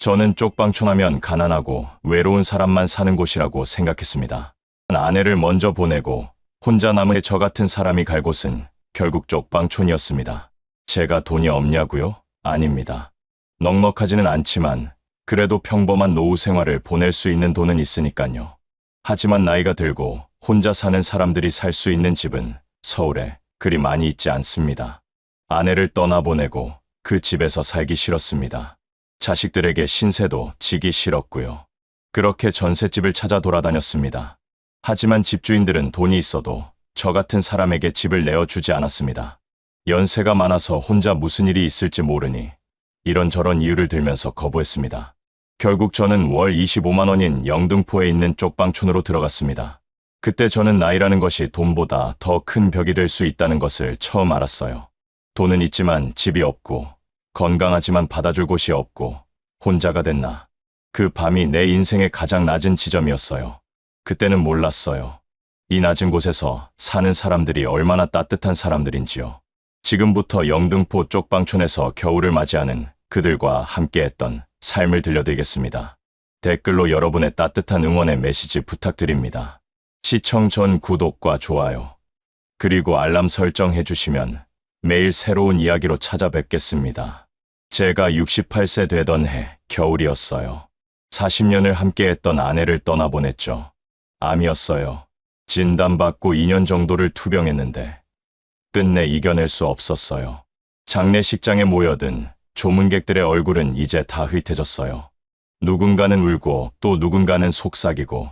저는 쪽방촌하면 가난하고 외로운 사람만 사는 곳이라고 생각했습니다. 아내를 먼저 보내고 혼자 남은 저 같은 사람이 갈 곳은 결국 쪽방촌이었습니다. 제가 돈이 없냐고요? 아닙니다. 넉넉하지는 않지만 그래도 평범한 노후 생활을 보낼 수 있는 돈은 있으니까요. 하지만 나이가 들고 혼자 사는 사람들이 살 수 있는 집은 서울에 그리 많이 있지 않습니다. 아내를 떠나보내고 그 집에서 살기 싫었습니다. 자식들에게 신세도 지기 싫었고요. 그렇게 전셋집을 찾아 돌아다녔습니다. 하지만 집주인들은 돈이 있어도 저 같은 사람에게 집을 내어주지 않았습니다. 연세가 많아서 혼자 무슨 일이 있을지 모르니 이런저런 이유를 들면서 거부했습니다. 결국 저는 월 25만 원인 영등포에 있는 쪽방촌으로 들어갔습니다. 그때 저는 나이라는 것이 돈보다 더 큰 벽이 될 수 있다는 것을 처음 알았어요. 돈은 있지만 집이 없고 건강하지만 받아줄 곳이 없고 혼자가 됐나. 그 밤이 내 인생의 가장 낮은 지점이었어요. 그때는 몰랐어요. 이 낮은 곳에서 사는 사람들이 얼마나 따뜻한 사람들인지요. 지금부터 영등포 쪽방촌에서 겨울을 맞이하는 그들과 함께했던 삶을 들려드리겠습니다. 댓글로 여러분의 따뜻한 응원의 메시지 부탁드립니다. 시청 전 구독과 좋아요, 그리고 알람 설정해 주시면 매일 새로운 이야기로 찾아뵙겠습니다. 제가 68세 되던 해 겨울이었어요. 40년을 함께했던 아내를 떠나보냈죠. 암이었어요. 진단받고 2년 정도를 투병했는데 끝내 이겨낼 수 없었어요. 장례식장에 모여든 조문객들의 얼굴은 이제 다 흐릿해졌어요. 누군가는 울고 또 누군가는 속삭이고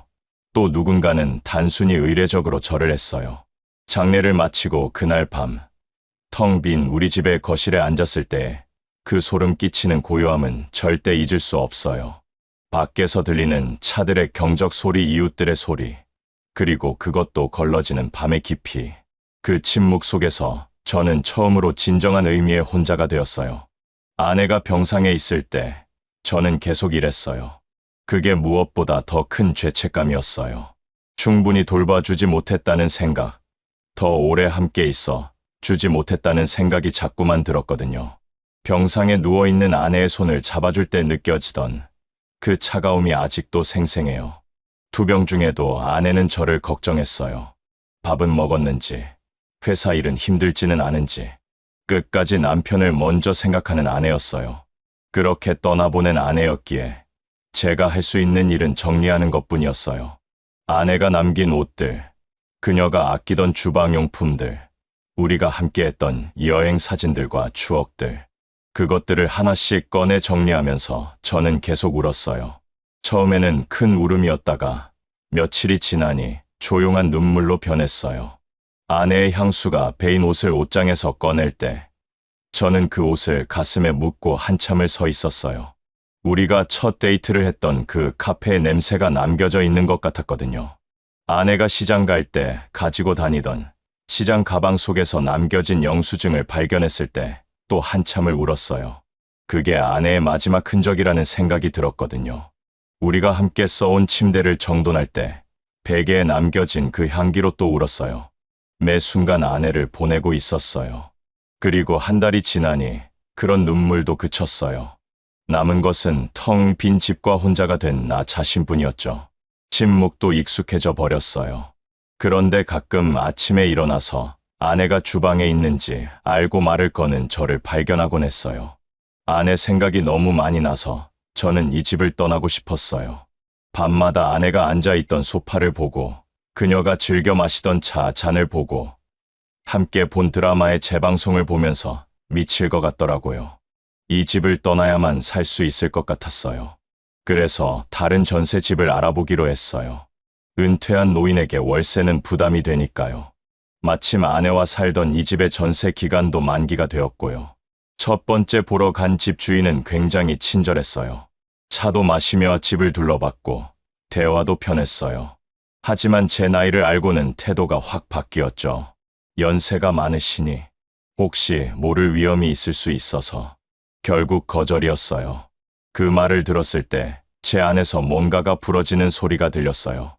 또 누군가는 단순히 의례적으로 절을 했어요. 장례를 마치고 그날 밤 텅 빈 우리 집의 거실에 앉았을 때 그 소름 끼치는 고요함은 절대 잊을 수 없어요. 밖에서 들리는 차들의 경적 소리, 이웃들의 소리, 그리고 그것도 걸러지는 밤의 깊이. 그 침묵 속에서 저는 처음으로 진정한 의미의 혼자가 되었어요. 아내가 병상에 있을 때 저는 계속 일했어요. 그게 무엇보다 더 큰 죄책감이었어요. 충분히 돌봐주지 못했다는 생각, 더 오래 함께 있어 주지 못했다는 생각이 자꾸만 들었거든요. 병상에 누워있는 아내의 손을 잡아줄 때 느껴지던 그 차가움이 아직도 생생해요. 투병 중에도 아내는 저를 걱정했어요. 밥은 먹었는지, 회사 일은 힘들지는 않은지, 끝까지 남편을 먼저 생각하는 아내였어요. 그렇게 떠나보낸 아내였기에 제가 할 수 있는 일은 정리하는 것뿐이었어요. 아내가 남긴 옷들, 그녀가 아끼던 주방용품들, 우리가 함께했던 여행 사진들과 추억들, 그것들을 하나씩 꺼내 정리하면서 저는 계속 울었어요. 처음에는 큰 울음이었다가 며칠이 지나니 조용한 눈물로 변했어요. 아내의 향수가 배인 옷을 옷장에서 꺼낼 때 저는 그 옷을 가슴에 묻고 한참을 서 있었어요. 우리가 첫 데이트를 했던 그 카페의 냄새가 남겨져 있는 것 같았거든요. 아내가 시장 갈 때 가지고 다니던 시장 가방 속에서 남겨진 영수증을 발견했을 때 또 한참을 울었어요. 그게 아내의 마지막 흔적이라는 생각이 들었거든요. 우리가 함께 써온 침대를 정돈할 때 베개에 남겨진 그 향기로 또 울었어요. 매 순간 아내를 보내고 있었어요. 그리고 한 달이 지나니 그런 눈물도 그쳤어요. 남은 것은 텅 빈 집과 혼자가 된 나 자신뿐이었죠. 침묵도 익숙해져 버렸어요. 그런데 가끔 아침에 일어나서 아내가 주방에 있는지 알고 말을 거는 저를 발견하곤 했어요. 아내 생각이 너무 많이 나서 저는 이 집을 떠나고 싶었어요. 밤마다 아내가 앉아있던 소파를 보고 그녀가 즐겨 마시던 차 잔을 보고 함께 본 드라마의 재방송을 보면서 미칠 것 같더라고요. 이 집을 떠나야만 살 수 있을 것 같았어요. 그래서 다른 전세집을 알아보기로 했어요. 은퇴한 노인에게 월세는 부담이 되니까요. 마침 아내와 살던 이 집의 전세 기간도 만기가 되었고요. 첫 번째 보러 간 집 주인은 굉장히 친절했어요. 차도 마시며 집을 둘러봤고 대화도 편했어요. 하지만 제 나이를 알고는 태도가 확 바뀌었죠. 연세가 많으시니 혹시 모를 위험이 있을 수 있어서 결국 거절이었어요. 그 말을 들었을 때 제 안에서 뭔가가 부러지는 소리가 들렸어요.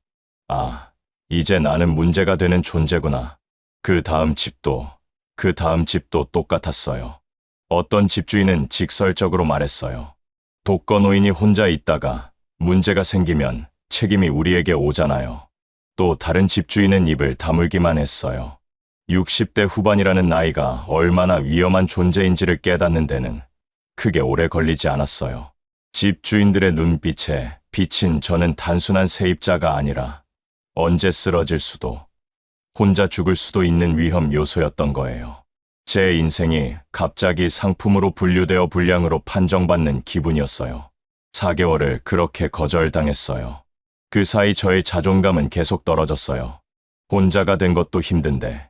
아, 이제 나는 문제가 되는 존재구나. 그 다음 집도 똑같았어요. 어떤 집주인은 직설적으로 말했어요. 독거노인이 혼자 있다가 문제가 생기면 책임이 우리에게 오잖아요. 또 다른 집주인은 입을 다물기만 했어요. 60대 후반이라는 나이가 얼마나 위험한 존재인지를 깨닫는 데는 크게 오래 걸리지 않았어요. 집주인들의 눈빛에 비친 저는 단순한 세입자가 아니라 언제 쓰러질 수도, 혼자 죽을 수도 있는 위험 요소였던 거예요. 제 인생이 갑자기 상품으로 분류되어 불량으로 판정받는 기분이었어요. 4개월을 그렇게 거절당했어요. 그 사이 저의 자존감은 계속 떨어졌어요. 혼자가 된 것도 힘든데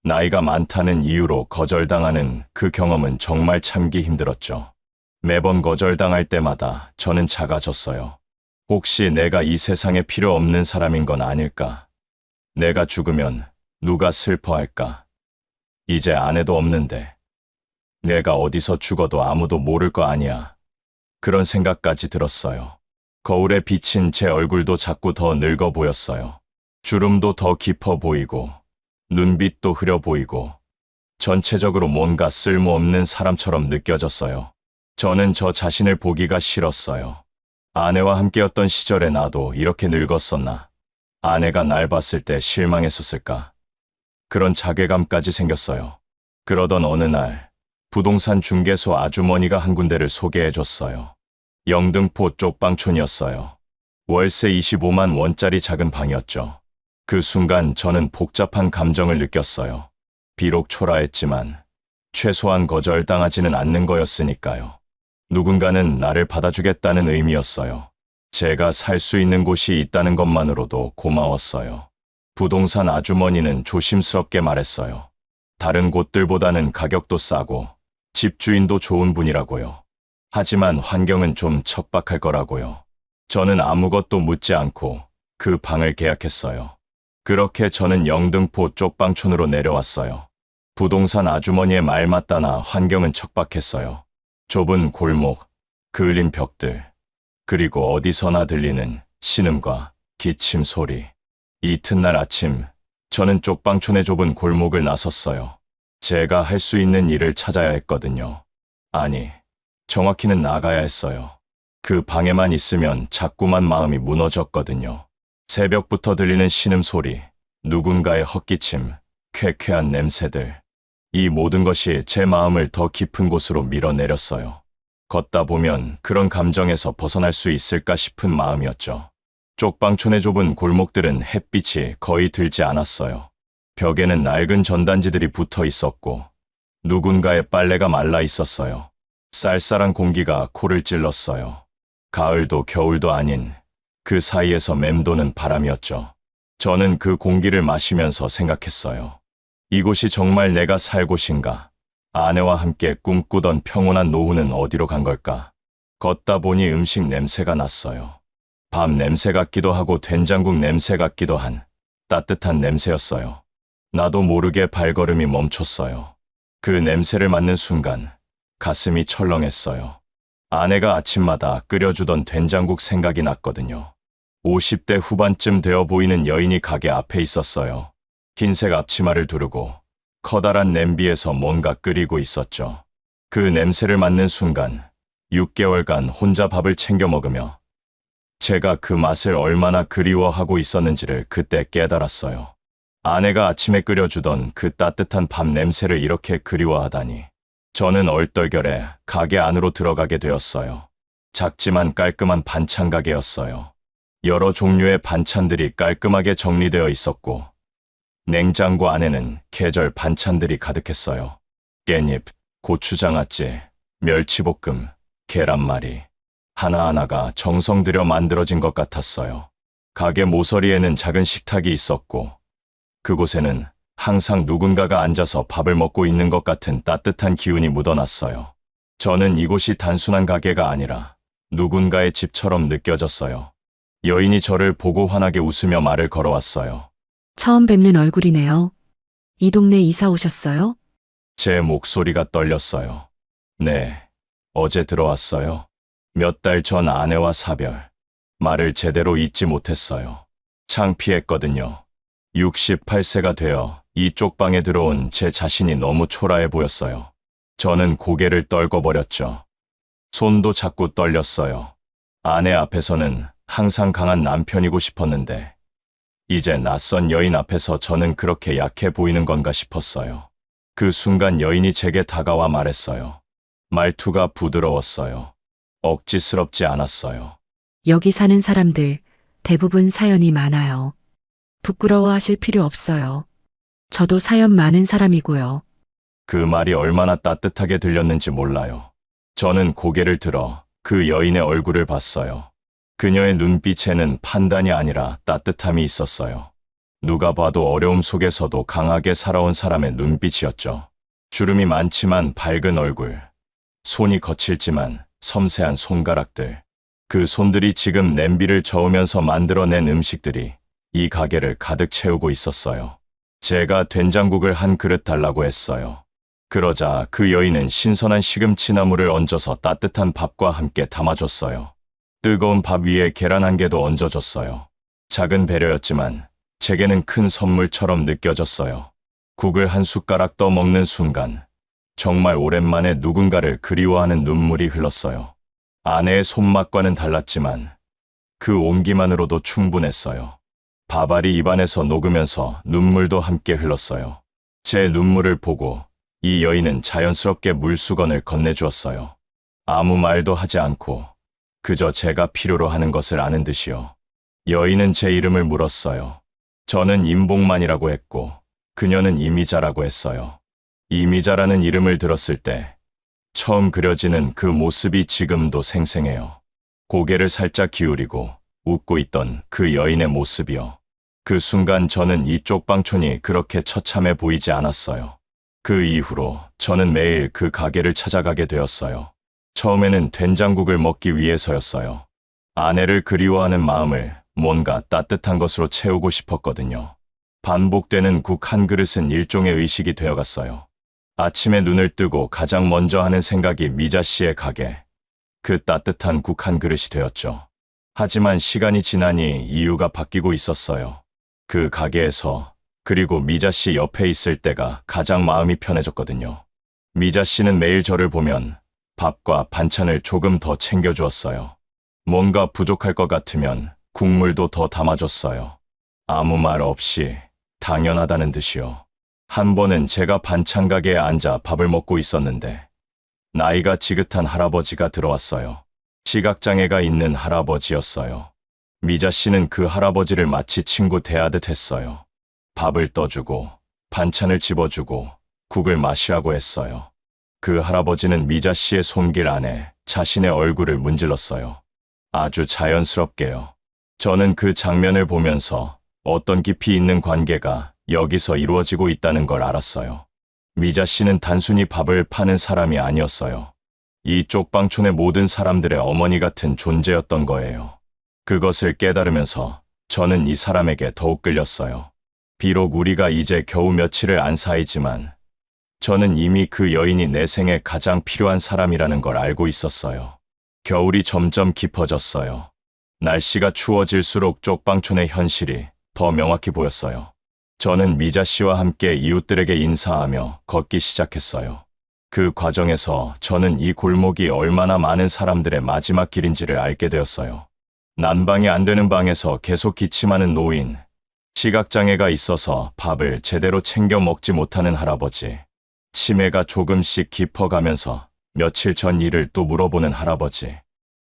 나이가 많다는 이유로 거절당하는 그 경험은 정말 참기 힘들었죠. 매번 거절당할 때마다 저는 작아졌어요. 혹시 내가 이 세상에 필요 없는 사람인 건 아닐까? 내가 죽으면 누가 슬퍼할까? 이제 아내도 없는데 내가 어디서 죽어도 아무도 모를 거 아니야. 그런 생각까지 들었어요. 거울에 비친 제 얼굴도 자꾸 더 늙어 보였어요. 주름도 더 깊어 보이고 눈빛도 흐려 보이고 전체적으로 뭔가 쓸모없는 사람처럼 느껴졌어요. 저는 저 자신을 보기가 싫었어요. 아내와 함께였던 시절에 나도 이렇게 늙었었나? 아내가 날 봤을 때 실망했었을까? 그런 자괴감까지 생겼어요. 그러던 어느 날 부동산 중개소 아주머니가 한 군데를 소개해줬어요. 영등포 쪽방촌이었어요. 월세 25만 원짜리 작은 방이었죠. 그 순간 저는 복잡한 감정을 느꼈어요. 비록 초라했지만 최소한 거절당하지는 않는 거였으니까요. 누군가는 나를 받아주겠다는 의미였어요. 제가 살 수 있는 곳이 있다는 것만으로도 고마웠어요. 부동산 아주머니는 조심스럽게 말했어요. 다른 곳들보다는 가격도 싸고 집주인도 좋은 분이라고요. 하지만 환경은 좀 척박할 거라고요. 저는 아무것도 묻지 않고 그 방을 계약했어요. 그렇게 저는 영등포 쪽방촌으로 내려왔어요. 부동산 아주머니의 말 맞다나 환경은 척박했어요. 좁은 골목, 그을린 벽들, 그리고 어디서나 들리는 신음과 기침 소리. 이튿날 아침, 저는 쪽방촌의 좁은 골목을 나섰어요. 제가 할 수 있는 일을 찾아야 했거든요. 아니, 정확히는 나가야 했어요. 그 방에만 있으면 자꾸만 마음이 무너졌거든요. 새벽부터 들리는 신음소리, 누군가의 헛기침, 쾌쾌한 냄새들. 이 모든 것이 제 마음을 더 깊은 곳으로 밀어내렸어요. 걷다 보면 그런 감정에서 벗어날 수 있을까 싶은 마음이었죠. 쪽방촌의 좁은 골목들은 햇빛이 거의 들지 않았어요. 벽에는 낡은 전단지들이 붙어 있었고 누군가의 빨래가 말라 있었어요. 쌀쌀한 공기가 코를 찔렀어요. 가을도 겨울도 아닌 그 사이에서 맴도는 바람이었죠. 저는 그 공기를 마시면서 생각했어요. 이곳이 정말 내가 살 곳인가? 아내와 함께 꿈꾸던 평온한 노후는 어디로 간 걸까? 걷다 보니 음식 냄새가 났어요. 밥 냄새 같기도 하고 된장국 냄새 같기도 한 따뜻한 냄새였어요. 나도 모르게 발걸음이 멈췄어요. 그 냄새를 맡는 순간 가슴이 철렁했어요. 아내가 아침마다 끓여주던 된장국 생각이 났거든요. 50대 후반쯤 되어 보이는 여인이 가게 앞에 있었어요. 흰색 앞치마를 두르고 커다란 냄비에서 뭔가 끓이고 있었죠. 그 냄새를 맡는 순간 6개월간 혼자 밥을 챙겨 먹으며 제가 그 맛을 얼마나 그리워하고 있었는지를 그때 깨달았어요. 아내가 아침에 끓여주던 그 따뜻한 밥 냄새를 이렇게 그리워하다니. 저는 얼떨결에 가게 안으로 들어가게 되었어요. 작지만 깔끔한 반찬 가게였어요. 여러 종류의 반찬들이 깔끔하게 정리되어 있었고 냉장고 안에는 계절 반찬들이 가득했어요. 깻잎, 고추장아찌, 멸치볶음, 계란말이. 하나하나가 정성 들여 만들어진 것 같았어요. 가게 모서리에는 작은 식탁이 있었고 그곳에는 항상 누군가가 앉아서 밥을 먹고 있는 것 같은 따뜻한 기운이 묻어났어요. 저는 이곳이 단순한 가게가 아니라 누군가의 집처럼 느껴졌어요. 여인이 저를 보고 환하게 웃으며 말을 걸어왔어요. 처음 뵙는 얼굴이네요. 이 동네 이사 오셨어요? 제 목소리가 떨렸어요. 네, 어제 들어왔어요. 몇 달 전 아내와 사별. 말을 제대로 잊지 못했어요. 창피했거든요. 68세가 되어 이쪽 방에 들어온 제 자신이 너무 초라해 보였어요. 저는 고개를 떨궈버렸죠. 손도 자꾸 떨렸어요. 아내 앞에서는 항상 강한 남편이고 싶었는데 이제 낯선 여인 앞에서 저는 그렇게 약해 보이는 건가 싶었어요. 그 순간 여인이 제게 다가와 말했어요. 말투가 부드러웠어요. 억지스럽지 않았어요. 여기 사는 사람들 대부분 사연이 많아요. 부끄러워하실 필요 없어요. 저도 사연 많은 사람이고요. 그 말이 얼마나 따뜻하게 들렸는지 몰라요. 저는 고개를 들어 그 여인의 얼굴을 봤어요. 그녀의 눈빛에는 판단이 아니라 따뜻함이 있었어요. 누가 봐도 어려움 속에서도 강하게 살아온 사람의 눈빛이었죠. 주름이 많지만 밝은 얼굴, 손이 거칠지만 섬세한 손가락들. 그 손들이 지금 냄비를 저으면서 만들어낸 음식들이 이 가게를 가득 채우고 있었어요. 제가 된장국을 한 그릇 달라고 했어요. 그러자 그 여인은 신선한 시금치나물을 얹어서 따뜻한 밥과 함께 담아줬어요. 뜨거운 밥 위에 계란 한 개도 얹어줬어요. 작은 배려였지만 제게는 큰 선물처럼 느껴졌어요. 국을 한 숟가락 떠 먹는 순간 정말 오랜만에 누군가를 그리워하는 눈물이 흘렀어요. 아내의 손맛과는 달랐지만 그 온기만으로도 충분했어요. 밥알이 입안에서 녹으면서 눈물도 함께 흘렀어요. 제 눈물을 보고 이 여인은 자연스럽게 물수건을 건네주었어요. 아무 말도 하지 않고 그저 제가 필요로 하는 것을 아는 듯이요. 여인은 제 이름을 물었어요. 저는 임봉만이라고 했고 그녀는 이미자라고 했어요. 이미자라는 이름을 들었을 때 처음 그려지는 그 모습이 지금도 생생해요. 고개를 살짝 기울이고 웃고 있던 그 여인의 모습이요. 그 순간 저는 이쪽 방촌이 그렇게 처참해 보이지 않았어요. 그 이후로 저는 매일 그 가게를 찾아가게 되었어요. 처음에는 된장국을 먹기 위해서였어요. 아내를 그리워하는 마음을 뭔가 따뜻한 것으로 채우고 싶었거든요. 반복되는 국 한 그릇은 일종의 의식이 되어갔어요. 아침에 눈을 뜨고 가장 먼저 하는 생각이 미자 씨의 가게, 그 따뜻한 국 한 그릇이 되었죠. 하지만 시간이 지나니 이유가 바뀌고 있었어요. 그 가게에서 그리고 미자 씨 옆에 있을 때가 가장 마음이 편해졌거든요. 미자 씨는 매일 저를 보면 밥과 반찬을 조금 더 챙겨주었어요. 뭔가 부족할 것 같으면 국물도 더 담아줬어요. 아무 말 없이 당연하다는 듯이요. 한 번은 제가 반찬 가게에 앉아 밥을 먹고 있었는데 나이가 지긋한 할아버지가 들어왔어요. 시각장애가 있는 할아버지였어요. 미자 씨는 그 할아버지를 마치 친구 대하듯 했어요. 밥을 떠주고 반찬을 집어주고 국을 마시라고 했어요. 그 할아버지는 미자 씨의 손길 안에 자신의 얼굴을 문질렀어요. 아주 자연스럽게요. 저는 그 장면을 보면서 어떤 깊이 있는 관계가 여기서 이루어지고 있다는 걸 알았어요. 미자 씨는 단순히 밥을 파는 사람이 아니었어요. 이 쪽방촌의 모든 사람들의 어머니 같은 존재였던 거예요. 그것을 깨달으면서 저는 이 사람에게 더욱 끌렸어요. 비록 우리가 이제 겨우 며칠을 안 사이지만 저는 이미 그 여인이 내 생에 가장 필요한 사람이라는 걸 알고 있었어요. 겨울이 점점 깊어졌어요. 날씨가 추워질수록 쪽방촌의 현실이 더 명확히 보였어요. 저는 미자 씨와 함께 이웃들에게 인사하며 걷기 시작했어요. 그 과정에서 저는 이 골목이 얼마나 많은 사람들의 마지막 길인지를 알게 되었어요. 난방이 안 되는 방에서 계속 기침하는 노인, 시각장애가 있어서 밥을 제대로 챙겨 먹지 못하는 할아버지, 치매가 조금씩 깊어가면서 며칠 전 일을 또 물어보는 할아버지.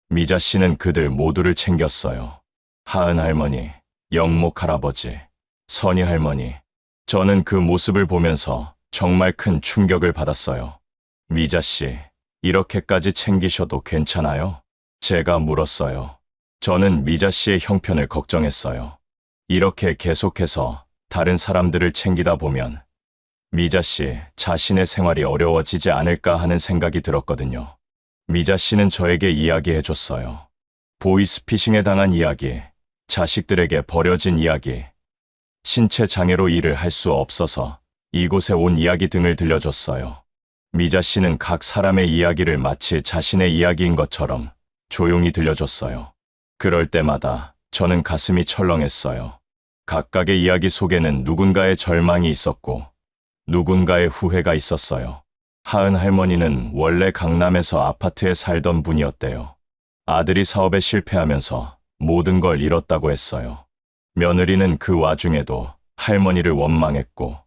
미자 씨는 그들 모두를 챙겼어요. 하은 할머니, 영목 할아버지, 선희 할머니. 저는 그 모습을 보면서 정말 큰 충격을 받았어요. 미자 씨, 이렇게까지 챙기셔도 괜찮아요? 제가 물었어요. 저는 미자 씨의 형편을 걱정했어요. 이렇게 계속해서 다른 사람들을 챙기다 보면 미자 씨 자신의 생활이 어려워지지 않을까 하는 생각이 들었거든요. 미자 씨는 저에게 이야기해 줬어요. 보이스피싱에 당한 이야기, 자식들에게 버려진 이야기, 신체 장애로 일을 할 수 없어서 이곳에 온 이야기 등을 들려줬어요. 미자 씨는 각 사람의 이야기를 마치 자신의 이야기인 것처럼 조용히 들려줬어요. 그럴 때마다 저는 가슴이 철렁했어요. 각각의 이야기 속에는 누군가의 절망이 있었고 누군가의 후회가 있었어요. 하은 할머니는 원래 강남에서 아파트에 살던 분이었대요. 아들이 사업에 실패하면서 모든 걸 잃었다고 했어요. 며느리는 그 와중에도 할머니를 원망했고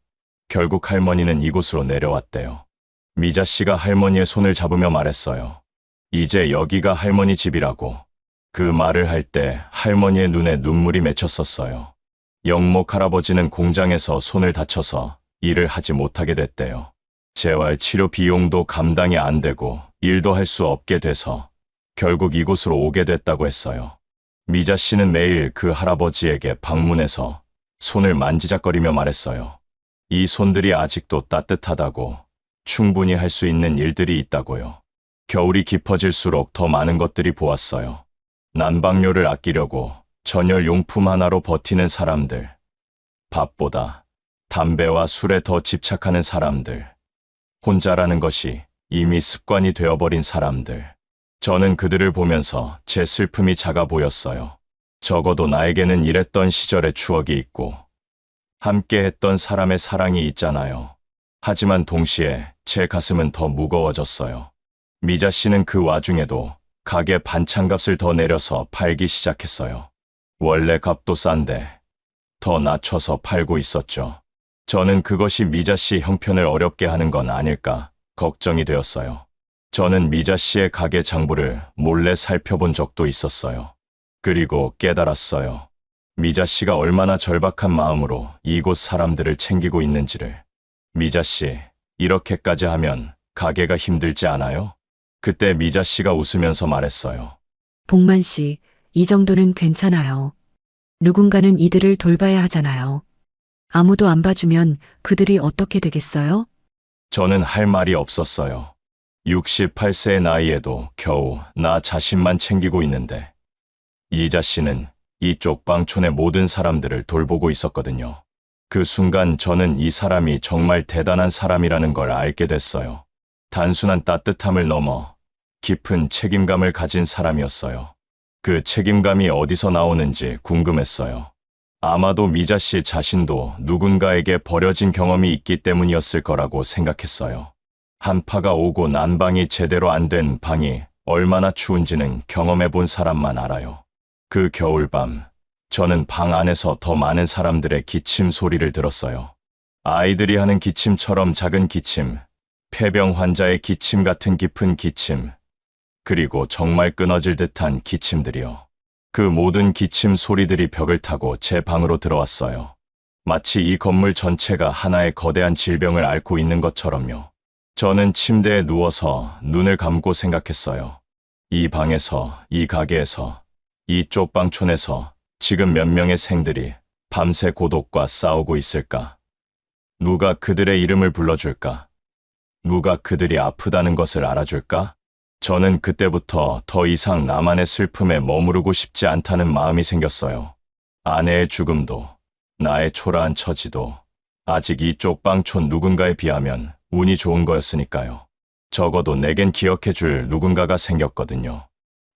결국 할머니는 이곳으로 내려왔대요. 미자 씨가 할머니의 손을 잡으며 말했어요. 이제 여기가 할머니 집이라고. 그 말을 할 때 할머니의 눈에 눈물이 맺혔었어요. 영목 할아버지는 공장에서 손을 다쳐서 일을 하지 못하게 됐대요. 재활 치료 비용도 감당이 안 되고 일도 할 수 없게 돼서 결국 이곳으로 오게 됐다고 했어요. 미자 씨는 매일 그 할아버지에게 방문해서 손을 만지작거리며 말했어요. 이 손들이 아직도 따뜻하다고, 충분히 할 수 있는 일들이 있다고요. 겨울이 깊어질수록 더 많은 것들이 보았어요. 난방료를 아끼려고 전열 용품 하나로 버티는 사람들, 밥보다 담배와 술에 더 집착하는 사람들, 혼자라는 것이 이미 습관이 되어버린 사람들. 저는 그들을 보면서 제 슬픔이 작아 보였어요. 적어도 나에게는 이랬던 시절의 추억이 있고 함께 했던 사람의 사랑이 있잖아요. 하지만 동시에 제 가슴은 더 무거워졌어요. 미자 씨는 그 와중에도 가게 반찬값을 더 내려서 팔기 시작했어요. 원래 값도 싼데 더 낮춰서 팔고 있었죠. 저는 그것이 미자 씨 형편을 어렵게 하는 건 아닐까 걱정이 되었어요. 저는 미자 씨의 가게 장부를 몰래 살펴본 적도 있었어요. 그리고 깨달았어요. 미자 씨가 얼마나 절박한 마음으로 이곳 사람들을 챙기고 있는지를. 미자 씨, 이렇게까지 하면 가게가 힘들지 않아요? 그때 미자 씨가 웃으면서 말했어요. 복만 씨, 이 정도는 괜찮아요. 누군가는 이들을 돌봐야 하잖아요. 아무도 안 봐주면 그들이 어떻게 되겠어요? 저는 할 말이 없었어요. 68세의 나이에도 겨우 나 자신만 챙기고 있는데 이자 씨는 이쪽 방촌의 모든 사람들을 돌보고 있었거든요. 그 순간 저는 이 사람이 정말 대단한 사람이라는 걸 알게 됐어요. 단순한 따뜻함을 넘어 깊은 책임감을 가진 사람이었어요. 그 책임감이 어디서 나오는지 궁금했어요. 아마도 미자 씨 자신도 누군가에게 버려진 경험이 있기 때문이었을 거라고 생각했어요. 한파가 오고 난방이 제대로 안 된 방이 얼마나 추운지는 경험해 본 사람만 알아요. 그 겨울밤, 저는 방 안에서 더 많은 사람들의 기침 소리를 들었어요. 아이들이 하는 기침처럼 작은 기침, 폐병 환자의 기침 같은 깊은 기침, 그리고 정말 끊어질 듯한 기침들이요. 그 모든 기침 소리들이 벽을 타고 제 방으로 들어왔어요. 마치 이 건물 전체가 하나의 거대한 질병을 앓고 있는 것처럼요. 저는 침대에 누워서 눈을 감고 생각했어요. 이 방에서, 이 가게에서, 이쪽 방촌에서 지금 몇 명의 생들이 밤새 고독과 싸우고 있을까? 누가 그들의 이름을 불러줄까? 누가 그들이 아프다는 것을 알아줄까? 저는 그때부터 더 이상 나만의 슬픔에 머무르고 싶지 않다는 마음이 생겼어요. 아내의 죽음도, 나의 초라한 처지도 아직 이쪽 방촌 누군가에 비하면 운이 좋은 거였으니까요. 적어도 내겐 기억해줄 누군가가 생겼거든요.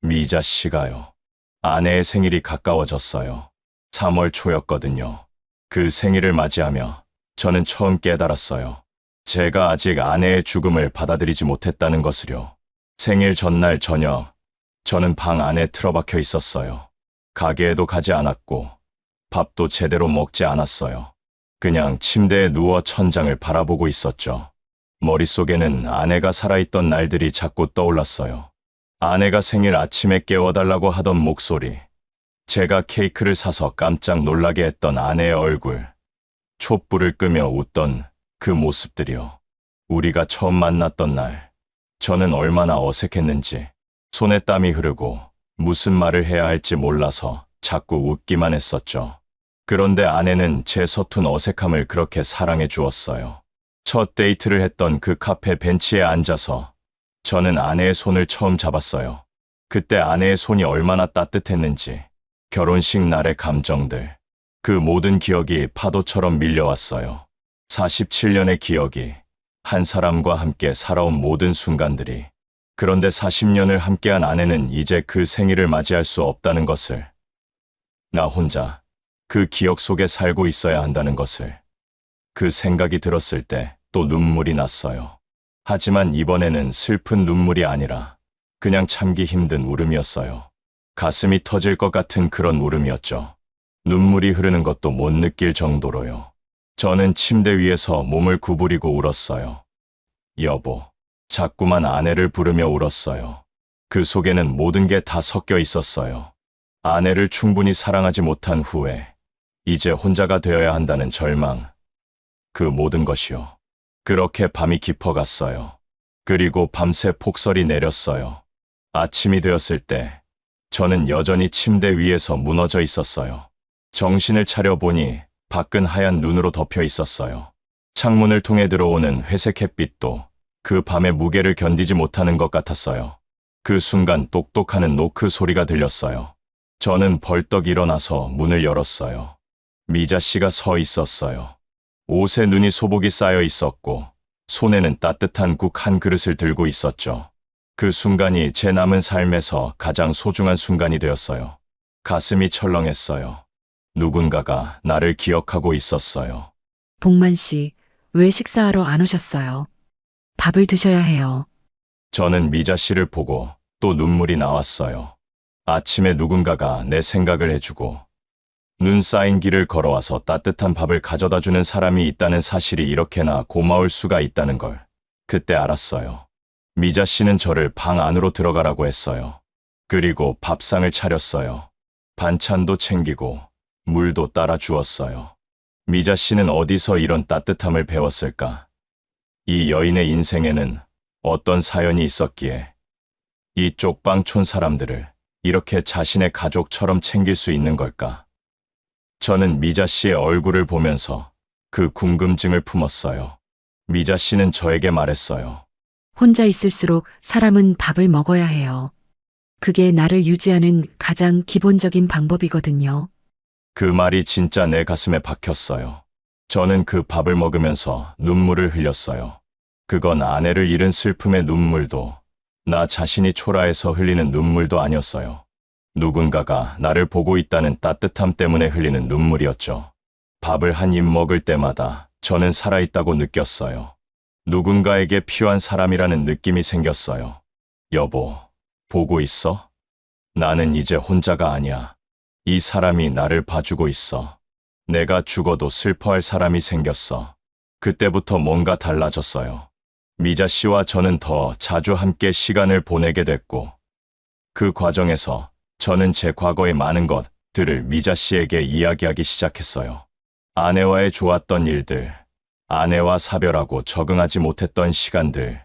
미자 씨가요. 아내의 생일이 가까워졌어요. 3월 초였거든요. 그 생일을 맞이하며 저는 처음 깨달았어요. 제가 아직 아내의 죽음을 받아들이지 못했다는 것을요. 생일 전날 저녁, 저는 방 안에 틀어박혀 있었어요. 가게에도 가지 않았고 밥도 제대로 먹지 않았어요. 그냥 침대에 누워 천장을 바라보고 있었죠. 머릿속에는 아내가 살아있던 날들이 자꾸 떠올랐어요. 아내가 생일 아침에 깨워달라고 하던 목소리, 제가 케이크를 사서 깜짝 놀라게 했던 아내의 얼굴, 촛불을 끄며 웃던 그 모습들이요. 우리가 처음 만났던 날, 저는 얼마나 어색했는지, 손에 땀이 흐르고 무슨 말을 해야 할지 몰라서 자꾸 웃기만 했었죠. 그런데 아내는 제 서툰 어색함을 그렇게 사랑해 주었어요. 첫 데이트를 했던 그 카페 벤치에 앉아서 저는 아내의 손을 처음 잡았어요. 그때 아내의 손이 얼마나 따뜻했는지, 결혼식 날의 감정들, 그 모든 기억이 파도처럼 밀려왔어요. 47년의 기억이, 한 사람과 함께 살아온 모든 순간들이. 그런데 40년을 함께한 아내는 이제 그 생일을 맞이할 수 없다는 것을, 나 혼자 그 기억 속에 살고 있어야 한다는 것을, 그 생각이 들었을 때 또 눈물이 났어요. 하지만 이번에는 슬픈 눈물이 아니라 그냥 참기 힘든 울음이었어요. 가슴이 터질 것 같은 그런 울음이었죠. 눈물이 흐르는 것도 못 느낄 정도로요. 저는 침대 위에서 몸을 구부리고 울었어요. 여보, 자꾸만 아내를 부르며 울었어요. 그 속에는 모든 게 다 섞여 있었어요. 아내를 충분히 사랑하지 못한 후에 이제 혼자가 되어야 한다는 절망, 그 모든 것이요. 그렇게 밤이 깊어갔어요. 그리고 밤새 폭설이 내렸어요. 아침이 되었을 때 저는 여전히 침대 위에서 무너져 있었어요. 정신을 차려보니 밖은 하얀 눈으로 덮여 있었어요. 창문을 통해 들어오는 회색 햇빛도 그 밤의 무게를 견디지 못하는 것 같았어요. 그 순간 똑똑하는 노크 소리가 들렸어요. 저는 벌떡 일어나서 문을 열었어요. 미자 씨가 서 있었어요. 옷에 눈이 소복이 쌓여 있었고 손에는 따뜻한 국 한 그릇을 들고 있었죠. 그 순간이 제 남은 삶에서 가장 소중한 순간이 되었어요. 가슴이 철렁했어요. 누군가가 나를 기억하고 있었어요. 복만 씨, 왜 식사하러 안 오셨어요? 밥을 드셔야 해요. 저는 미자 씨를 보고 또 눈물이 나왔어요. 아침에 누군가가 내 생각을 해주고 눈 쌓인 길을 걸어와서 따뜻한 밥을 가져다 주는 사람이 있다는 사실이 이렇게나 고마울 수가 있다는 걸 그때 알았어요. 미자 씨는 저를 방 안으로 들어가라고 했어요. 그리고 밥상을 차렸어요. 반찬도 챙기고 물도 따라 주었어요. 미자 씨는 어디서 이런 따뜻함을 배웠을까? 이 여인의 인생에는 어떤 사연이 있었기에 이 쪽방촌 사람들을 이렇게 자신의 가족처럼 챙길 수 있는 걸까? 저는 미자 씨의 얼굴을 보면서 그 궁금증을 품었어요. 미자 씨는 저에게 말했어요. 혼자 있을수록 사람은 밥을 먹어야 해요. 그게 나를 유지하는 가장 기본적인 방법이거든요. 그 말이 진짜 내 가슴에 박혔어요. 저는 그 밥을 먹으면서 눈물을 흘렸어요. 그건 아내를 잃은 슬픔의 눈물도 나 자신이 초라해서 흘리는 눈물도 아니었어요. 누군가가 나를 보고 있다는 따뜻함 때문에 흘리는 눈물이었죠. 밥을 한 입 먹을 때마다 저는 살아있다고 느꼈어요. 누군가에게 필요한 사람이라는 느낌이 생겼어요. 여보, 보고 있어? 나는 이제 혼자가 아니야. 이 사람이 나를 봐주고 있어. 내가 죽어도 슬퍼할 사람이 생겼어. 그때부터 뭔가 달라졌어요. 미자 씨와 저는 더 자주 함께 시간을 보내게 됐고, 그 과정에서 저는 제 과거의 많은 것들을 미자 씨에게 이야기하기 시작했어요. 아내와의 좋았던 일들, 아내와 사별하고 적응하지 못했던 시간들,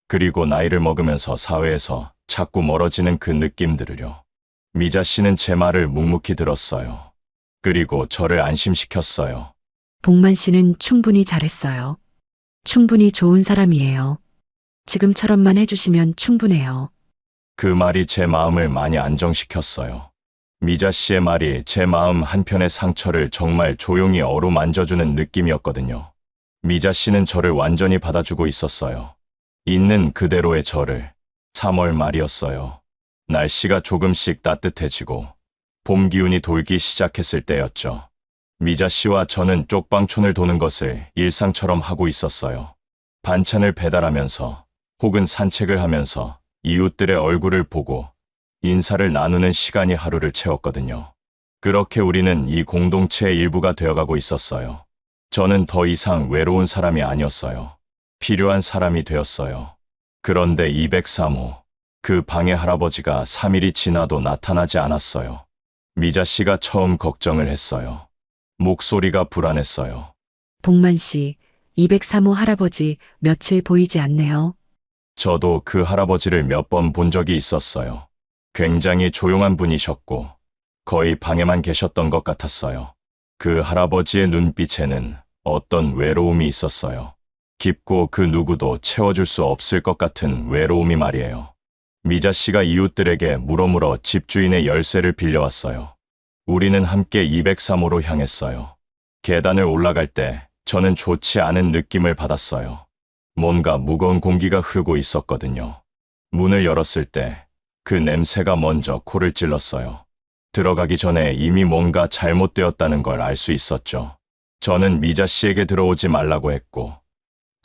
그리고 나이를 먹으면서 사회에서 자꾸 멀어지는 그 느낌들을요. 미자 씨는 제 말을 묵묵히 들었어요. 그리고 저를 안심시켰어요. 복만 씨는 충분히 잘했어요. 충분히 좋은 사람이에요. 지금처럼만 해주시면 충분해요. 그 말이 제 마음을 많이 안정시켰어요. 미자 씨의 말이 제 마음 한편의 상처를 정말 조용히 어루만져주는 느낌이었거든요. 미자 씨는 저를 완전히 받아주고 있었어요. 있는 그대로의 저를. 3월 말이었어요. 날씨가 조금씩 따뜻해지고 봄 기운이 돌기 시작했을 때였죠. 미자 씨와 저는 쪽방촌을 도는 것을 일상처럼 하고 있었어요. 반찬을 배달하면서 혹은 산책을 하면서 이웃들의 얼굴을 보고 인사를 나누는 시간이 하루를 채웠거든요. 그렇게 우리는 이 공동체의 일부가 되어가고 있었어요. 저는 더 이상 외로운 사람이 아니었어요. 필요한 사람이 되었어요. 그런데 203호, 그 방의 할아버지가 3일이 지나도 나타나지 않았어요. 미자 씨가 처음 걱정을 했어요. 목소리가 불안했어요. 복만 씨, 203호 할아버지 며칠 보이지 않네요. 저도 그 할아버지를 몇 번 본 적이 있었어요. 굉장히 조용한 분이셨고 거의 방에만 계셨던 것 같았어요. 그 할아버지의 눈빛에는 어떤 외로움이 있었어요. 깊고 그 누구도 채워줄 수 없을 것 같은 외로움이 말이에요. 미자 씨가 이웃들에게 물어물어 집주인의 열쇠를 빌려왔어요. 우리는 함께 203호로 향했어요. 계단을 올라갈 때 저는 좋지 않은 느낌을 받았어요. 뭔가 무거운 공기가 흐르고 있었거든요. 문을 열었을 때 그 냄새가 먼저 코를 찔렀어요. 들어가기 전에 이미 뭔가 잘못되었다는 걸 알 수 있었죠. 저는 미자 씨에게 들어오지 말라고 했고,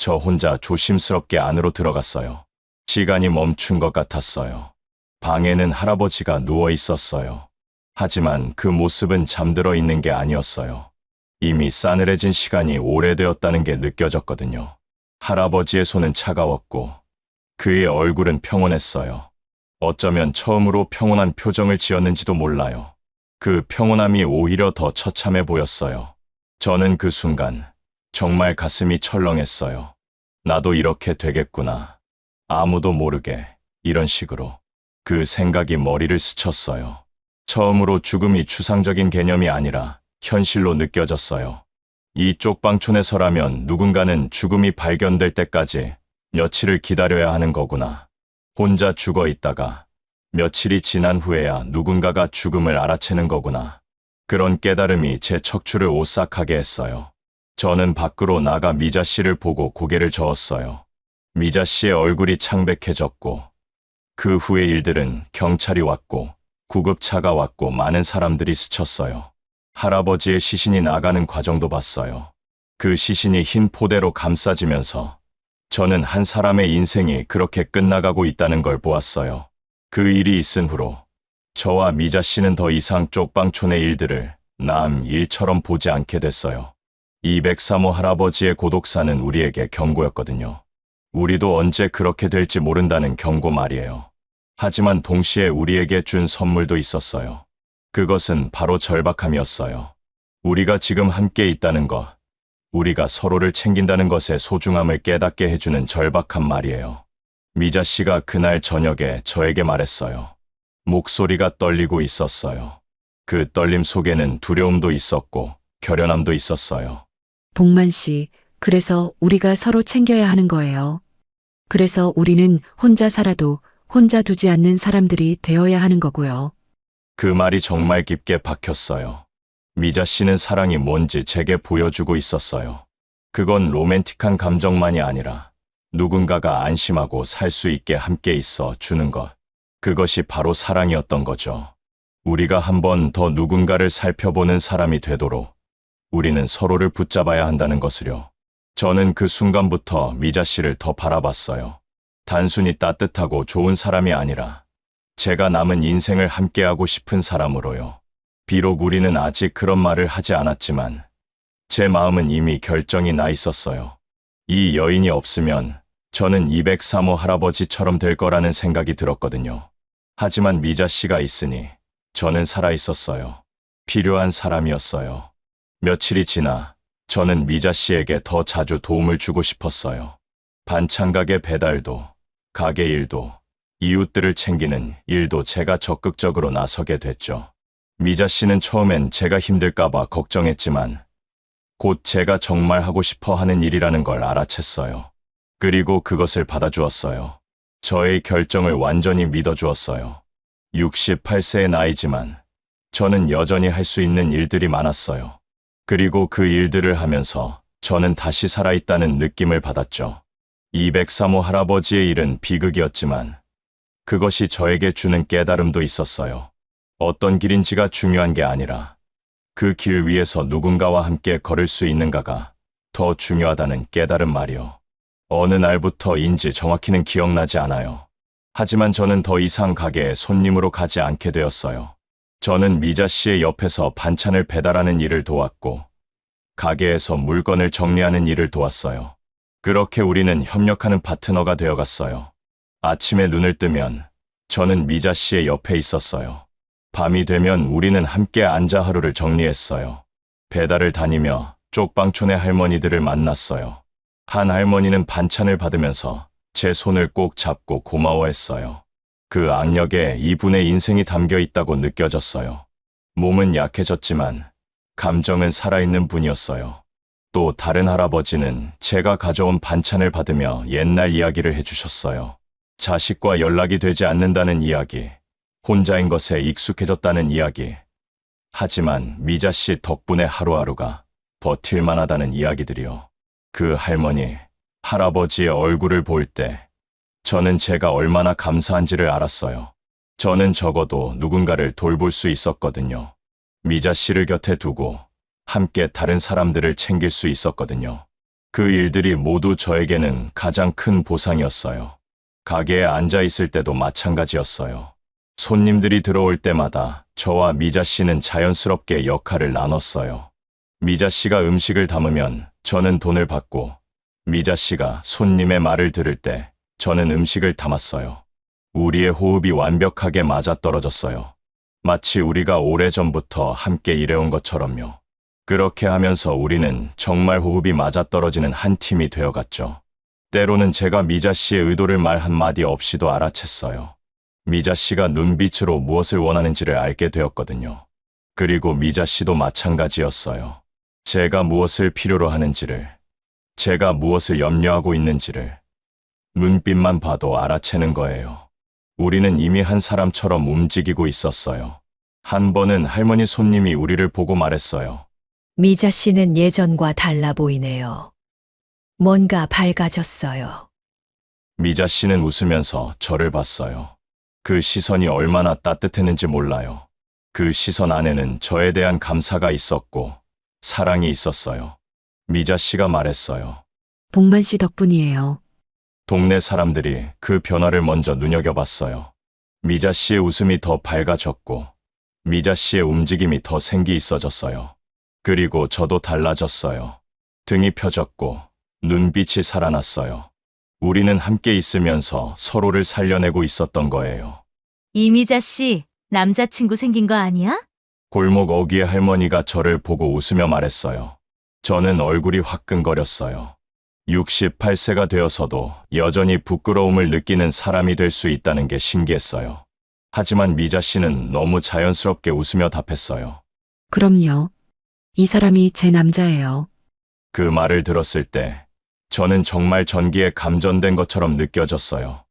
저 혼자 조심스럽게 안으로 들어갔어요. 시간이 멈춘 것 같았어요. 방에는 할아버지가 누워 있었어요. 하지만 그 모습은 잠들어 있는 게 아니었어요. 이미 싸늘해진 시간이 오래되었다는 게 느껴졌거든요. 할아버지의 손은 차가웠고 그의 얼굴은 평온했어요. 어쩌면 처음으로 평온한 표정을 지었는지도 몰라요. 그 평온함이 오히려 더 처참해 보였어요. 저는 그 순간 정말 가슴이 철렁했어요. 나도 이렇게 되겠구나. 아무도 모르게 이런 식으로. 그 생각이 머리를 스쳤어요. 처음으로 죽음이 추상적인 개념이 아니라 현실로 느껴졌어요. 이 쪽방촌에서라면 누군가는 죽음이 발견될 때까지 며칠을 기다려야 하는 거구나. 혼자 죽어 있다가 며칠이 지난 후에야 누군가가 죽음을 알아채는 거구나. 그런 깨달음이 제 척추를 오싹하게 했어요. 저는 밖으로 나가 미자 씨를 보고 고개를 저었어요. 미자 씨의 얼굴이 창백해졌고 그 후의 일들은 경찰이 왔고 구급차가 왔고 많은 사람들이 스쳤어요. 할아버지의 시신이 나가는 과정도 봤어요. 그 시신이 흰 포대로 감싸지면서 저는 한 사람의 인생이 그렇게 끝나가고 있다는 걸 보았어요. 그 일이 있은 후로 저와 미자 씨는 더 이상 쪽방촌의 일들을 남 일처럼 보지 않게 됐어요. 203호 할아버지의 고독사는 우리에게 경고였거든요. 우리도 언제 그렇게 될지 모른다는 경고 말이에요. 하지만 동시에 우리에게 준 선물도 있었어요. 그것은 바로 절박함이었어요. 우리가 지금 함께 있다는 것, 우리가 서로를 챙긴다는 것의 소중함을 깨닫게 해주는 절박한 말이에요. 미자 씨가 그날 저녁에 저에게 말했어요. 목소리가 떨리고 있었어요. 그 떨림 속에는 두려움도 있었고 결연함도 있었어요. 복만 씨, 그래서 우리가 서로 챙겨야 하는 거예요. 그래서 우리는 혼자 살아도 혼자 두지 않는 사람들이 되어야 하는 거고요. 그 말이 정말 깊게 박혔어요. 미자 씨는 사랑이 뭔지 제게 보여주고 있었어요. 그건 로맨틱한 감정만이 아니라 누군가가 안심하고 살 수 있게 함께 있어 주는 것. 그것이 바로 사랑이었던 거죠. 우리가 한 번 더 누군가를 살펴보는 사람이 되도록 우리는 서로를 붙잡아야 한다는 것을요. 저는 그 순간부터 미자 씨를 더 바라봤어요. 단순히 따뜻하고 좋은 사람이 아니라 제가 남은 인생을 함께하고 싶은 사람으로요. 비록 우리는 아직 그런 말을 하지 않았지만 제 마음은 이미 결정이 나 있었어요. 이 여인이 없으면 저는 203호 할아버지처럼 될 거라는 생각이 들었거든요. 하지만 미자 씨가 있으니 저는 살아 있었어요. 필요한 사람이었어요. 며칠이 지나 저는 미자 씨에게 더 자주 도움을 주고 싶었어요. 반찬 가게 배달도, 가게 일도, 이웃들을 챙기는 일도 제가 적극적으로 나서게 됐죠. 미자 씨는 처음엔 제가 힘들까봐 걱정했지만 곧 제가 정말 하고 싶어 하는 일이라는 걸 알아챘어요. 그리고 그것을 받아주었어요. 저의 결정을 완전히 믿어주었어요. 68세의 나이지만 저는 여전히 할 수 있는 일들이 많았어요. 그리고 그 일들을 하면서 저는 다시 살아있다는 느낌을 받았죠. 203호 할아버지의 일은 비극이었지만 그것이 저에게 주는 깨달음도 있었어요. 어떤 길인지가 중요한 게 아니라 그 길 위에서 누군가와 함께 걸을 수 있는가가 더 중요하다는 깨달음 말이요. 어느 날부터인지 정확히는 기억나지 않아요. 하지만 저는 더 이상 가게에 손님으로 가지 않게 되었어요. 저는 미자 씨의 옆에서 반찬을 배달하는 일을 도왔고 가게에서 물건을 정리하는 일을 도왔어요. 그렇게 우리는 협력하는 파트너가 되어갔어요. 아침에 눈을 뜨면 저는 미자 씨의 옆에 있었어요. 밤이 되면 우리는 함께 앉아 하루를 정리했어요. 배달을 다니며 쪽방촌의 할머니들을 만났어요. 한 할머니는 반찬을 받으면서 제 손을 꼭 잡고 고마워했어요. 그 악력에 이분의 인생이 담겨 있다고 느껴졌어요. 몸은 약해졌지만 감정은 살아있는 분이었어요. 또 다른 할아버지는 제가 가져온 반찬을 받으며 옛날 이야기를 해주셨어요. 자식과 연락이 되지 않는다는 이야기, 혼자인 것에 익숙해졌다는 이야기. 하지만 미자 씨 덕분에 하루하루가 버틸만하다는 이야기들이요. 그 할머니, 할아버지의 얼굴을 볼 때 저는 제가 얼마나 감사한지를 알았어요. 저는 적어도 누군가를 돌볼 수 있었거든요. 미자 씨를 곁에 두고 함께 다른 사람들을 챙길 수 있었거든요. 그 일들이 모두 저에게는 가장 큰 보상이었어요. 가게에 앉아 있을 때도 마찬가지였어요. 손님들이 들어올 때마다 저와 미자 씨는 자연스럽게 역할을 나눴어요. 미자 씨가 음식을 담으면 저는 돈을 받고, 미자 씨가 손님의 말을 들을 때 저는 음식을 담았어요. 우리의 호흡이 완벽하게 맞아떨어졌어요. 마치 우리가 오래전부터 함께 일해온 것처럼요. 그렇게 하면서 우리는 정말 호흡이 맞아떨어지는 한 팀이 되어갔죠. 때로는 제가 미자 씨의 의도를 말 한마디 없이도 알아챘어요. 미자 씨가 눈빛으로 무엇을 원하는지를 알게 되었거든요. 그리고 미자 씨도 마찬가지였어요. 제가 무엇을 필요로 하는지를, 제가 무엇을 염려하고 있는지를 눈빛만 봐도 알아채는 거예요. 우리는 이미 한 사람처럼 움직이고 있었어요. 한 번은 할머니 손님이 우리를 보고 말했어요. 미자 씨는 예전과 달라 보이네요. 뭔가 밝아졌어요. 미자 씨는 웃으면서 저를 봤어요. 그 시선이 얼마나 따뜻했는지 몰라요. 그 시선 안에는 저에 대한 감사가 있었고 사랑이 있었어요. 미자 씨가 말했어요. 복만 씨 덕분이에요. 동네 사람들이 그 변화를 먼저 눈여겨봤어요. 미자 씨의 웃음이 더 밝아졌고 미자 씨의 움직임이 더 생기 있어졌어요. 그리고 저도 달라졌어요. 등이 펴졌고 눈빛이 살아났어요. 우리는 함께 있으면서 서로를 살려내고 있었던 거예요. 이미자 씨, 남자친구 생긴 거 아니야? 골목 어귀의 할머니가 저를 보고 웃으며 말했어요. 저는 얼굴이 화끈거렸어요. 68세가 되어서도 여전히 부끄러움을 느끼는 사람이 될 수 있다는 게 신기했어요. 하지만 미자 씨는 너무 자연스럽게 웃으며 답했어요. 그럼요. 이 사람이 제 남자예요. 그 말을 들었을 때 저는 정말 전기에 감전된 것처럼 느껴졌어요.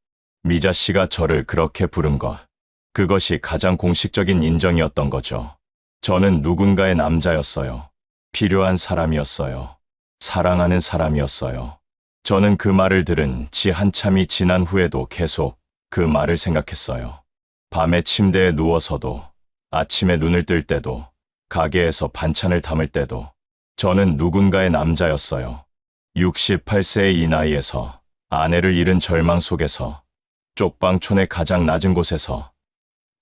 미자 씨가 저를 그렇게 부른 것, 그것이 가장 공식적인 인정이었던 거죠. 저는 누군가의 남자였어요. 필요한 사람이었어요. 사랑하는 사람이었어요. 저는 그 말을 들은 지 한참이 지난 후에도 계속 그 말을 생각했어요. 밤에 침대에 누워서도, 아침에 눈을 뜰 때도, 가게에서 반찬을 담을 때도 저는 누군가의 남자였어요. 68세의 이 나이에서, 아내를 잃은 절망 속에서, 쪽방촌의 가장 낮은 곳에서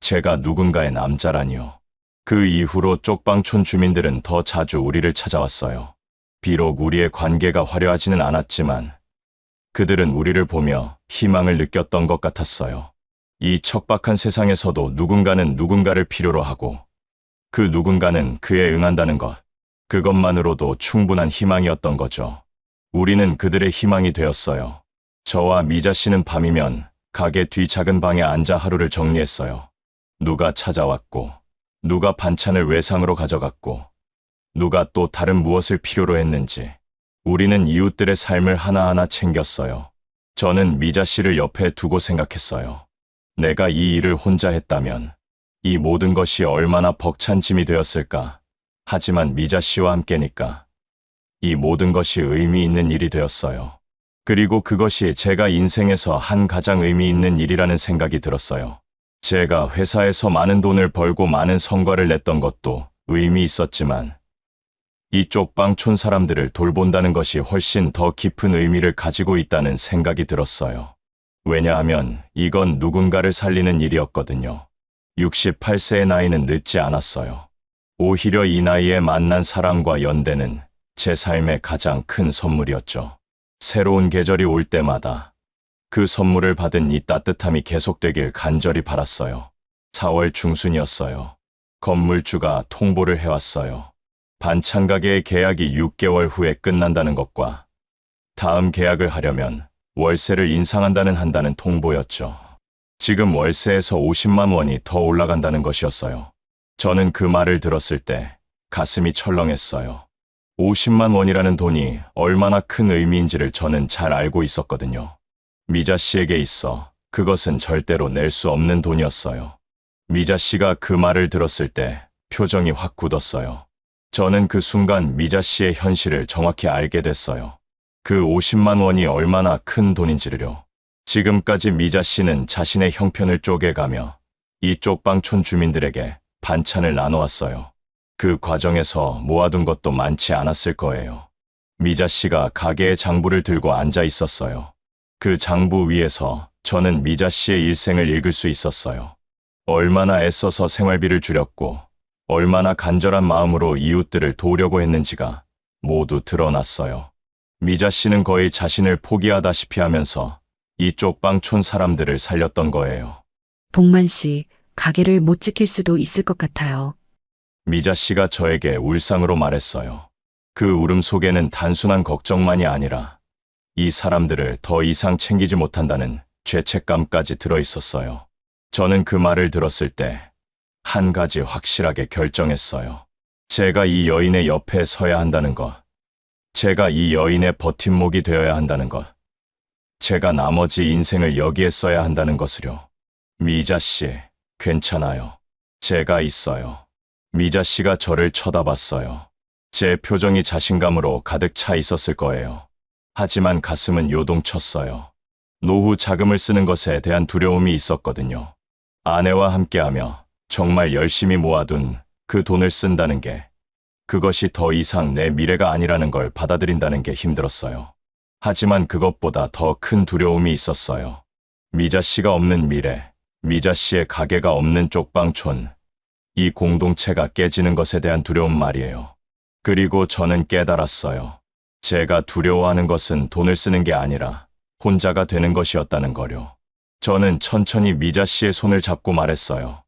제가 누군가의 남자라니요. 그 이후로 쪽방촌 주민들은 더 자주 우리를 찾아왔어요. 비록 우리의 관계가 화려하지는 않았지만 그들은 우리를 보며 희망을 느꼈던 것 같았어요. 이 척박한 세상에서도 누군가는 누군가를 필요로 하고 그 누군가는 그에 응한다는 것, 그것만으로도 충분한 희망이었던 거죠. 우리는 그들의 희망이 되었어요. 저와 미자 씨는 밤이면 가게 뒤 작은 방에 앉아 하루를 정리했어요. 누가 찾아왔고, 누가 반찬을 외상으로 가져갔고, 누가 또 다른 무엇을 필요로 했는지 우리는 이웃들의 삶을 하나하나 챙겼어요. 저는 미자 씨를 옆에 두고 생각했어요. 내가 이 일을 혼자 했다면 이 모든 것이 얼마나 벅찬 짐이 되었을까. 하지만 미자 씨와 함께니까 이 모든 것이 의미 있는 일이 되었어요. 그리고 그것이 제가 인생에서 한 가장 의미 있는 일이라는 생각이 들었어요. 제가 회사에서 많은 돈을 벌고 많은 성과를 냈던 것도 의미 있었지만 이쪽 방촌 사람들을 돌본다는 것이 훨씬 더 깊은 의미를 가지고 있다는 생각이 들었어요. 왜냐하면 이건 누군가를 살리는 일이었거든요. 68세의 나이는 늦지 않았어요. 오히려 이 나이에 만난 사랑과 연대는 제 삶의 가장 큰 선물이었죠. 새로운 계절이 올 때마다 그 선물을 받은 이 따뜻함이 계속되길 간절히 바랐어요. 4월 중순이었어요. 건물주가 통보를 해왔어요. 반찬 가게의 계약이 6개월 후에 끝난다는 것과 다음 계약을 하려면 월세를 한다는 통보였죠. 지금 월세에서 50만 원이 더 올라간다는 것이었어요. 저는 그 말을 들었을 때 가슴이 철렁했어요. 50만 원이라는 돈이 얼마나 큰 의미인지를 저는 잘 알고 있었거든요. 미자 씨에게 있어 그것은 절대로 낼 수 없는 돈이었어요. 미자 씨가 그 말을 들었을 때 표정이 확 굳었어요. 저는 그 순간 미자 씨의 현실을 정확히 알게 됐어요. 그 50만 원이 얼마나 큰 돈인지를요. 지금까지 미자 씨는 자신의 형편을 쪼개가며 이쪽 방촌 주민들에게 반찬을 나눠왔어요. 그 과정에서 모아둔 것도 많지 않았을 거예요. 미자 씨가 가게의 장부를 들고 앉아 있었어요. 그 장부 위에서 저는 미자 씨의 일생을 읽을 수 있었어요. 얼마나 애써서 생활비를 줄였고 얼마나 간절한 마음으로 이웃들을 도우려고 했는지가 모두 드러났어요. 미자 씨는 거의 자신을 포기하다시피 하면서 이 쪽방촌 사람들을 살렸던 거예요. 복만 씨, 가게를 못 지킬 수도 있을 것 같아요. 미자 씨가 저에게 울상으로 말했어요. 그 울음 속에는 단순한 걱정만이 아니라 이 사람들을 더 이상 챙기지 못한다는 죄책감까지 들어 있었어요. 저는 그 말을 들었을 때 한 가지 확실하게 결정했어요. 제가 이 여인의 옆에 서야 한다는 것. 제가 이 여인의 버팀목이 되어야 한다는 것. 제가 나머지 인생을 여기에 써야 한다는 것을요. 미자 씨, 괜찮아요. 제가 있어요. 미자 씨가 저를 쳐다봤어요. 제 표정이 자신감으로 가득 차 있었을 거예요. 하지만 가슴은 요동쳤어요. 노후 자금을 쓰는 것에 대한 두려움이 있었거든요. 아내와 함께하며 정말 열심히 모아둔 그 돈을 쓴다는 게, 그것이 더 이상 내 미래가 아니라는 걸 받아들인다는 게 힘들었어요. 하지만 그것보다 더 큰 두려움이 있었어요. 미자 씨가 없는 미래, 미자 씨의 가게가 없는 쪽방촌, 이 공동체가 깨지는 것에 대한 두려움 말이에요. 그리고 저는 깨달았어요. 제가 두려워하는 것은 돈을 쓰는 게 아니라 혼자가 되는 것이었다는 거요. 저는 천천히 미자 씨의 손을 잡고 말했어요.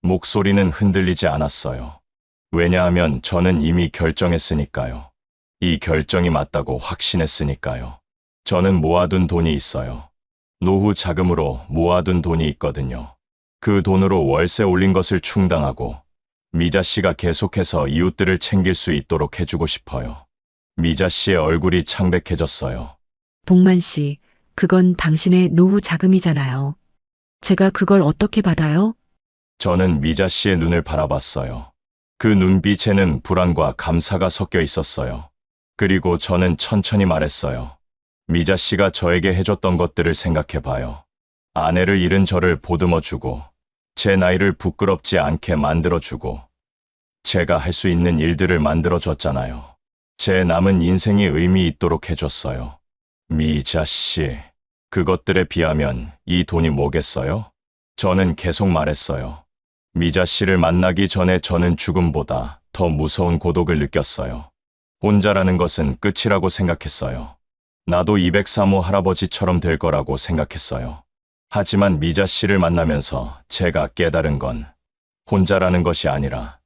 목소리는 흔들리지 않았어요. 왜냐하면 저는 이미 결정했으니까요. 이 결정이 맞다고 확신했으니까요. 저는 모아둔 돈이 있어요. 노후 자금으로 모아둔 돈이 있거든요. 그 돈으로 월세 올린 것을 충당하고 미자 씨가 계속해서 이웃들을 챙길 수 있도록 해주고 싶어요. 미자 씨의 얼굴이 창백해졌어요. 복만 씨, 그건 당신의 노후 자금이잖아요. 제가 그걸 어떻게 받아요? 저는 미자 씨의 눈을 바라봤어요. 그 눈빛에는 불안과 감사가 섞여 있었어요. 그리고 저는 천천히 말했어요. 미자 씨가 저에게 해줬던 것들을 생각해봐요. 아내를 잃은 저를 보듬어주고, 제 나이를 부끄럽지 않게 만들어주고, 제가 할 수 있는 일들을 만들어줬잖아요. 제 남은 인생이 의미 있도록 해줬어요. 미자 씨, 그것들에 비하면 이 돈이 뭐겠어요? 저는 계속 말했어요. 미자 씨를 만나기 전에 저는 죽음보다 더 무서운 고독을 느꼈어요. 혼자라는 것은 끝이라고 생각했어요. 나도 203호 할아버지처럼 될 거라고 생각했어요. 하지만 미자 씨를 만나면서 제가 깨달은 건 혼자라는 것이 아니라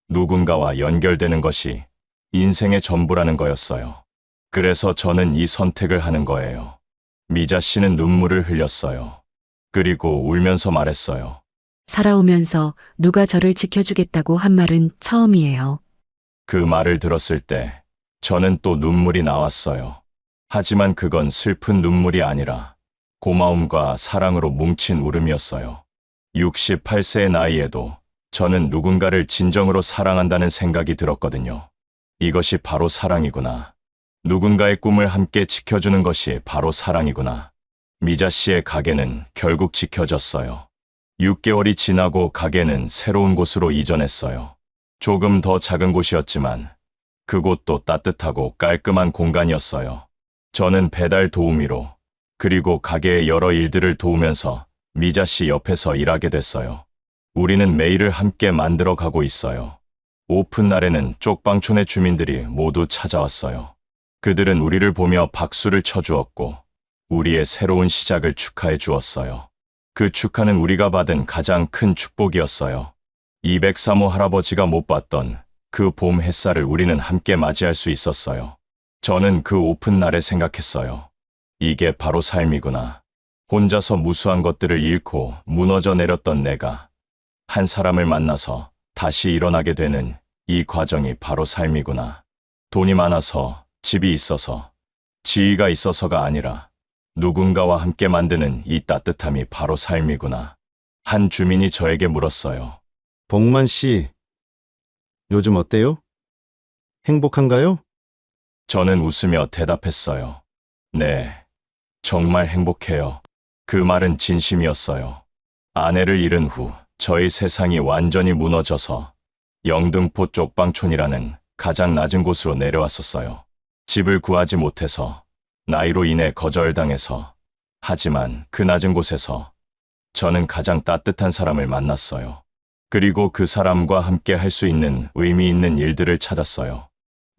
누군가와 연결되는 것이 인생의 전부라는 거였어요. 그래서 저는 이 선택을 하는 거예요. 미자 씨는 눈물을 흘렸어요. 그리고 울면서 말했어요. 살아오면서 누가 저를 지켜주겠다고 한 말은 처음이에요. 그 말을 들었을 때 저는 또 눈물이 나왔어요. 하지만 그건 슬픈 눈물이 아니라 고마움과 사랑으로 뭉친 울음이었어요. 68세의 나이에도 저는 누군가를 진정으로 사랑한다는 생각이 들었거든요. 이것이 바로 사랑이구나. 누군가의 꿈을 함께 지켜주는 것이 바로 사랑이구나. 미자 씨의 가게는 결국 지켜졌어요. 6개월이 지나고 가게는 새로운 곳으로 이전했어요. 조금 더 작은 곳이었지만 그곳도 따뜻하고 깔끔한 공간이었어요. 저는 배달 도우미로, 그리고 가게의 여러 일들을 도우면서 미자 씨 옆에서 일하게 됐어요. 우리는 매일을 함께 만들어 가고 있어요. 오픈 날에는 쪽방촌의 주민들이 모두 찾아왔어요. 그들은 우리를 보며 박수를 쳐주었고 우리의 새로운 시작을 축하해 주었어요. 그 축하는 우리가 받은 가장 큰 축복이었어요. 203호 할아버지가 못 봤던 그 봄 햇살을 우리는 함께 맞이할 수 있었어요. 저는 그 오픈 날에 생각했어요. 이게 바로 삶이구나. 혼자서 무수한 것들을 잃고 무너져 내렸던 내가 한 사람을 만나서 다시 일어나게 되는 이 과정이 바로 삶이구나. 돈이 많아서, 집이 있어서, 지위가 있어서가 아니라 누군가와 함께 만드는 이 따뜻함이 바로 삶이구나. 한 주민이 저에게 물었어요. 복만 씨, 요즘 어때요? 행복한가요? 저는 웃으며 대답했어요. 네, 정말 행복해요. 그 말은 진심이었어요. 아내를 잃은 후 저의 세상이 완전히 무너져서 영등포 쪽방촌이라는 가장 낮은 곳으로 내려왔었어요. 집을 구하지 못해서, 나이로 인해 거절당해서, 하지만 그 낮은 곳에서 저는 가장 따뜻한 사람을 만났어요. 그리고 그 사람과 함께 할 수 있는 의미 있는 일들을 찾았어요.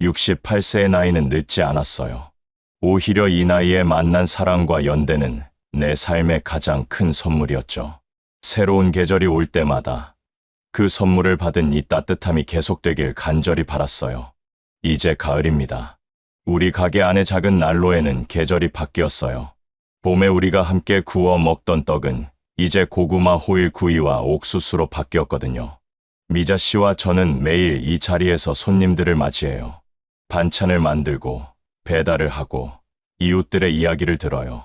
68세의 나이는 늦지 않았어요. 오히려 이 나이에 만난 사랑과 연대는 내 삶의 가장 큰 선물이었죠. 새로운 계절이 올 때마다 그 선물을 받은 이 따뜻함이 계속되길 간절히 바랐어요. 이제 가을입니다. 우리 가게 안의 작은 난로에는 계절이 바뀌었어요. 봄에 우리가 함께 구워 먹던 떡은 이제 고구마 호일 구이와 옥수수로 바뀌었거든요. 미자 씨와 저는 매일 이 자리에서 손님들을 맞이해요. 반찬을 만들고 배달을 하고 이웃들의 이야기를 들어요.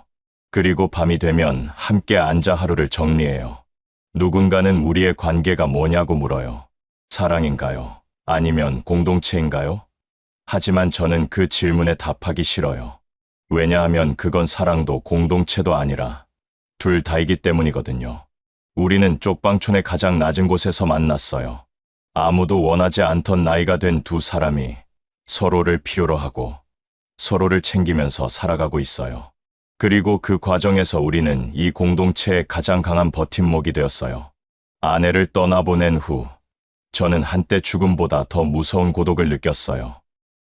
그리고 밤이 되면 함께 앉아 하루를 정리해요. 누군가는 우리의 관계가 뭐냐고 물어요. 사랑인가요? 아니면 공동체인가요? 하지만 저는 그 질문에 답하기 싫어요. 왜냐하면 그건 사랑도 공동체도 아니라 둘 다이기 때문이거든요. 우리는 쪽방촌의 가장 낮은 곳에서 만났어요. 아무도 원하지 않던 나이가 된 두 사람이 서로를 필요로 하고 서로를 챙기면서 살아가고 있어요. 그리고 그 과정에서 우리는 이 공동체의 가장 강한 버팀목이 되었어요. 아내를 떠나보낸 후 저는 한때 죽음보다 더 무서운 고독을 느꼈어요.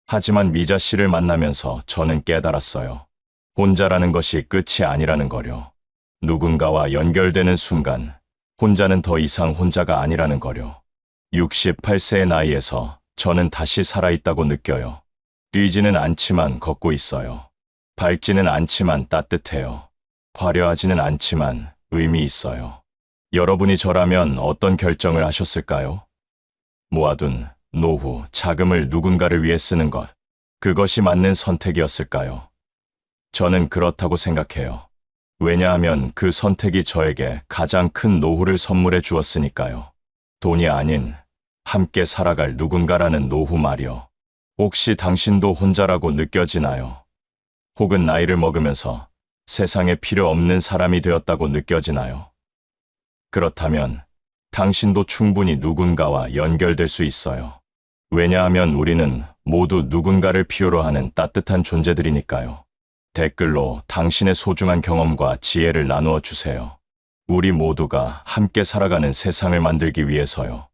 하지만 미자 씨를 만나면서 저는 깨달았어요. 혼자라는 것이 끝이 아니라는 거요. 누군가와 연결되는 순간 혼자는 더 이상 혼자가 아니라는 거요. 68세의 나이에서 저는 다시 살아있다고 느껴요. 뛰지는 않지만 걷고 있어요. 밝지는 않지만 따뜻해요. 화려하지는 않지만 의미 있어요. 여러분이 저라면 어떤 결정을 하셨을까요? 모아둔 노후, 자금을 누군가를 위해 쓰는 것, 그것이 맞는 선택이었을까요? 저는 그렇다고 생각해요. 왜냐하면 그 선택이 저에게 가장 큰 노후를 선물해 주었으니까요. 돈이 아닌 함께 살아갈 누군가라는 노후 말이요. 혹시 당신도 혼자라고 느껴지나요? 혹은 나이를 먹으면서 세상에 필요 없는 사람이 되었다고 느껴지나요? 그렇다면 당신도 충분히 누군가와 연결될 수 있어요. 왜냐하면 우리는 모두 누군가를 필요로 하는 따뜻한 존재들이니까요. 댓글로 당신의 소중한 경험과 지혜를 나누어 주세요. 우리 모두가 함께 살아가는 세상을 만들기 위해서요.